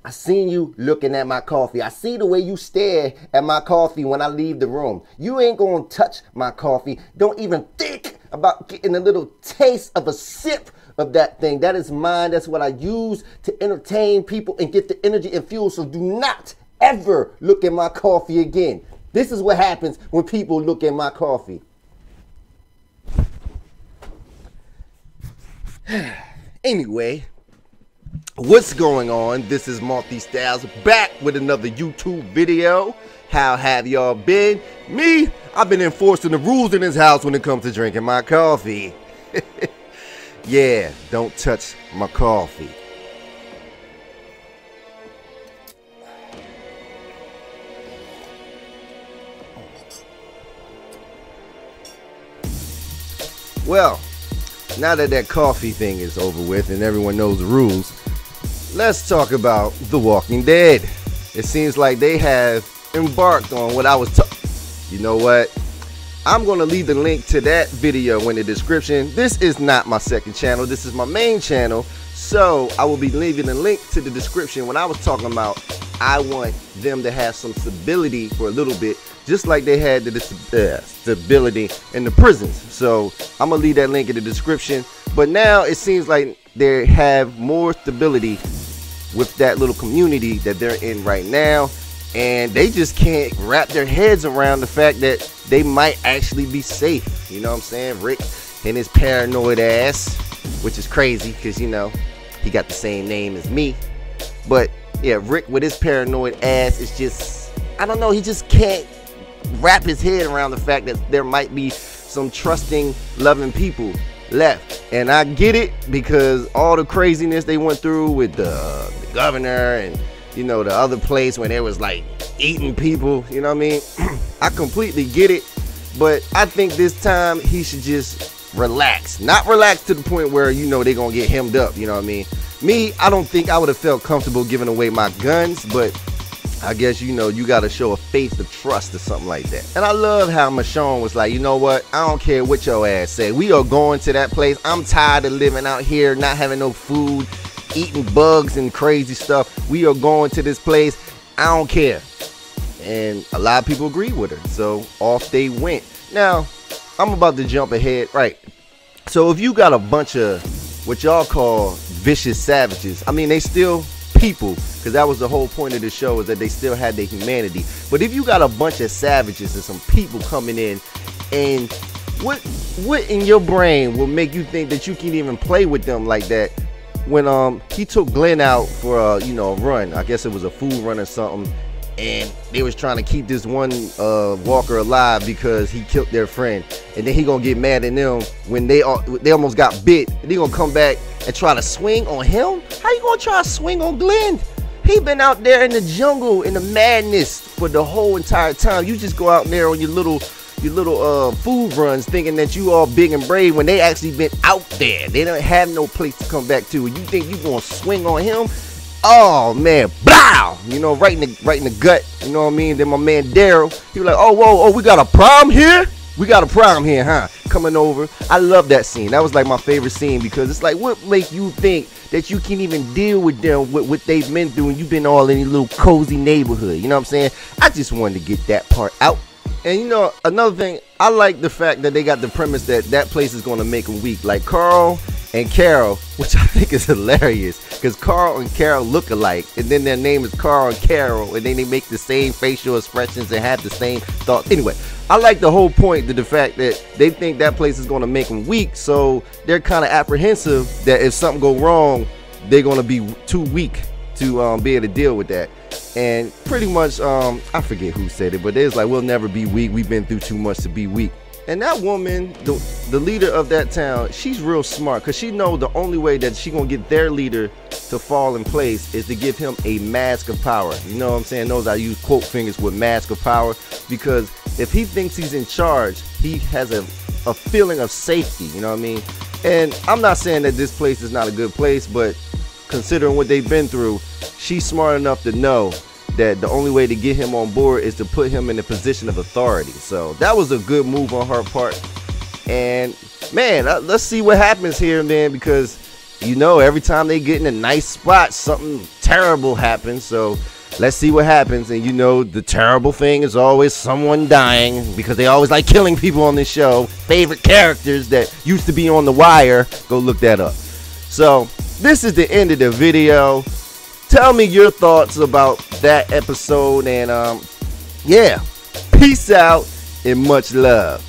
I seen you looking at my coffee. I see the way you stare at my coffee when I leave the room. You ain't gonna touch my coffee. Don't even think about getting a little taste of a sip of that thing. That is mine. That's what I use to entertain people and get the energy and fuel. So do not ever look at my coffee again. This is what happens when people look at my coffee. Anyway, what's going on? This is Multistyles back with another YouTube video. How have y'all been? Me, I've been enforcing the rules in this house when it comes to drinking my coffee. Yeah, don't touch my coffee. Well, now that that coffee thing is over with and everyone knows the rules, let's talk about The Walking Dead. It seems like they have embarked on what I was talking. You know what? I'm going to leave the link to that video in the description. This is not my second channel. This is my main channel. So I will be leaving the link to the description. When I was talking about I want them to have some stability for a little bit, just like they had the stability in the prisons. So I'm gonna leave that link in the description. But now it seems like they have more stability with that little community that they're in right now, and they just can't wrap their heads around the fact that they might actually be safe. You know what I'm saying? Rick and his paranoid ass, which is crazy because, you know, he got the same name as me. But yeah, Rick with his paranoid ass is just, I don't know, he just can't wrap his head around the fact that there might be some trusting, loving people left. And I get it, because all the craziness they went through with the governor and, you know, the other place when they was like eating people, you know what I mean? I completely get it, but I think this time he should just relax. Not relax to the point where, you know, they're gonna get hemmed up, you know what I mean? Me, I don't think I would have felt comfortable giving away my guns, but I guess, you know, you got to show a faith of trust or something like that. And I love how Michonne was like, you know what? I don't care what your ass say. We are going to that place. I'm tired of living out here, not having no food, eating bugs and crazy stuff. We are going to this place. I don't care. And a lot of people agreed with her. So off they went. Now, I'm about to jump ahead. Right. So if you got a bunch of what y'all call vicious savages, I mean, they still people, because that was the whole point of the show, is that they still had their humanity. But if you got a bunch of savages and some people coming in, and what in your brain will make you think that you can even play with them like that? When he took Glenn out for you know, a run, I guess it was a food run or something, and they was trying to keep this one walker alive because he killed their friend, and then he gonna get mad at them when they almost got bit, and they gonna come back and try to swing on him? How you gonna try to swing on Glenn? He been out there in the jungle in the madness for the whole entire time. You just go out there on your little food runs thinking that you all big and brave when they actually been out there. They don't have no place to come back to. You think you gonna swing on him? Oh man, blow! You know, right in the gut. You know what I mean? Then my man Daryl, he was like, oh whoa, we got a problem here? We got a problem here, huh? Coming over. I love that scene. That was like my favorite scene, because it's like, what make you think that you can even deal with them, with what they've been through, and you've been all in a little cozy neighborhood? You know what I'm saying? I just wanted to get that part out. And you know, another thing, I like the fact that they got the premise that that place is going to make them weak. Like Carl and Carol, which I think is hilarious, because Carl and Carol look alike, and then their name is Carl and Carol, and then they make the same facial expressions and have the same thoughts. Anyway, I like the whole point, the fact that they think that place is going to make them weak, so they're kind of apprehensive that if something go wrong, they're going to be too weak to be able to deal with that. And pretty much, I forget who said it, but it's like, we'll never be weak. We've been through too much to be weak. And that woman, the leader of that town, she's real smart, because she knows the only way that she gonna get their leader to fall in place is to give him a mask of power. You know what I'm saying? Those I use quote fingers with mask of power, because if he thinks he's in charge, he has a feeling of safety. You know what I mean? And I'm not saying that this place is not a good place, but considering what they've been through, she's smart enough to know that the only way to get him on board is to put him in a position of authority. So that was a good move on her part. And man, let's see what happens here, man, because you know, every time they get in a nice spot, something terrible happens. So let's see what happens. And you know, the terrible thing is always someone dying, because they always like killing people on this show. Favorite characters that used to be on The Wire. Go look that up. So this is the end of the video. Tell me your thoughts about that episode. And yeah, peace out and much love.